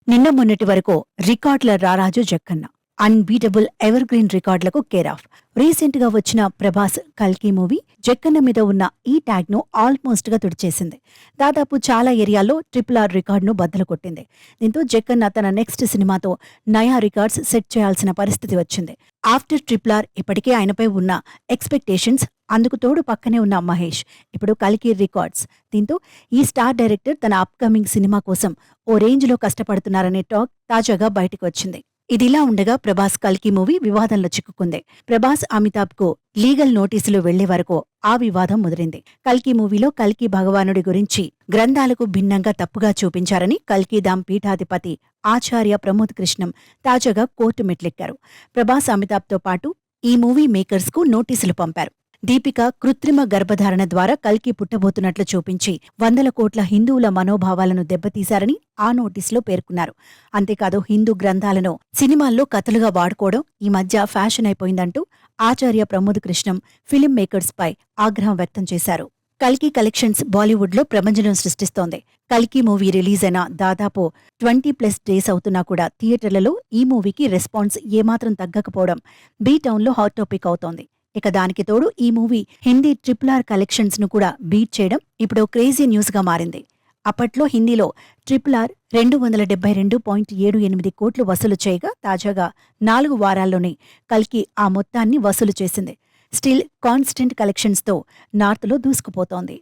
నిన్న మొన్నటి వరకు రికార్డుల రారాజు జక్కన్న అన్బీటబుల్ ఎవర్ గ్రీన్ రికార్డులకు కేర్ ఆఫ్. రీసెంట్ గా వచ్చిన ప్రభాస్ కల్కి మూవీ జక్కన్న మీద ఉన్న ఈ ట్యాగ్ ను ఆల్మోస్ట్ గా తుడిచేసింది. దాదాపు చాలా ఏరియాల్లో RRR రికార్డును బద్దలు కొట్టింది. దీంతో జక్కన్న తన నెక్స్ట్ సినిమాతో నయా రికార్డ్స్ సెట్ చేయాల్సిన పరిస్థితి వచ్చింది. ఆఫ్టర్ RRR ఇప్పటికే ఆయనపై ఉన్న ఎక్స్పెక్టేషన్స్, అందుకు తోడు పక్కనే ఉన్న మహేష్, ఇప్పుడు కల్కి రికార్డ్స్. దీంతో ఈ స్టార్ డైరెక్టర్ తన అప్కమింగ్ సినిమా కోసం ఓ రేంజ్ లో కష్టపడుతున్నారనే టాక్ తాజాగా బయటకు వచ్చింది. ఇదిలా ఉండగా ప్రభాస్ కల్కి మూవీ వివాదంలో చిక్కుకుంది. ప్రభాస్ అమితాబ్ కు లీగల్ నోటీసులు వెళ్లే వరకు ఆ వివాదం ముదిరింది. కల్కి మూవీలో కల్కి భగవానుడి గురించి గ్రంథాలకు భిన్నంగా తప్పుగా చూపించారని కల్కిధామ్ పీఠాధిపతి ఆచార్య ప్రమోద్ కృష్ణం తాజాగా కోర్టు మెట్లెక్కారు. ప్రభాస్ అమితాబ్తో పాటు ఈ మూవీ మేకర్స్ కు నోటీసులు పంపారు. దీపిక కృత్రిమ గర్భధారణ ద్వారా కల్కి పుట్టబోతున్నట్లు చూపించి 100 కోట్ల హిందువుల మనోభావాలను దెబ్బతీశారని ఆ నోటీసులో పేర్కొన్నారు. అంతేకాదు హిందూ గ్రంథాలను సినిమాల్లో కథలుగా వాడుకోవడం ఈ మధ్య ఫ్యాషన్ అయిపోయిందంటూ ఆచార్య ప్రమోద్ కృష్ణం ఫిలిం మేకర్స్ పై ఆగ్రహం వ్యక్తం చేశారు. కల్కి కలెక్షన్స్ బాలీవుడ్ లో ప్రపంచం సృష్టిస్తోంది. కల్కి మూవీ రిలీజ్ అయిన దాదాపు 20+ డేస్ అవుతున్నా కూడా థియేటర్లలో ఈ మూవీకి రెస్పాన్స్ ఏమాత్రం తగ్గకపోవడం బీ టౌన్ లో హాట్ టాపిక్ అవుతోంది. ఇక దానికి తోడు ఈ మూవీ హిందీ RRR కలెక్షన్స్ ను కూడా బీట్ చేయడం ఇప్పుడు క్రేజీ న్యూస్ గా మారింది. అప్పట్లో హిందీలో RRR 272.78 కోట్లు వసూలు చేయగా తాజాగా 4 వారాల్లోనే కల్కి ఆ మొత్తాన్ని వసూలు చేసింది. స్టిల్ కాన్స్టెంట్ కలెక్షన్స్ తో నార్త్ లో దూసుకుపోతోంది.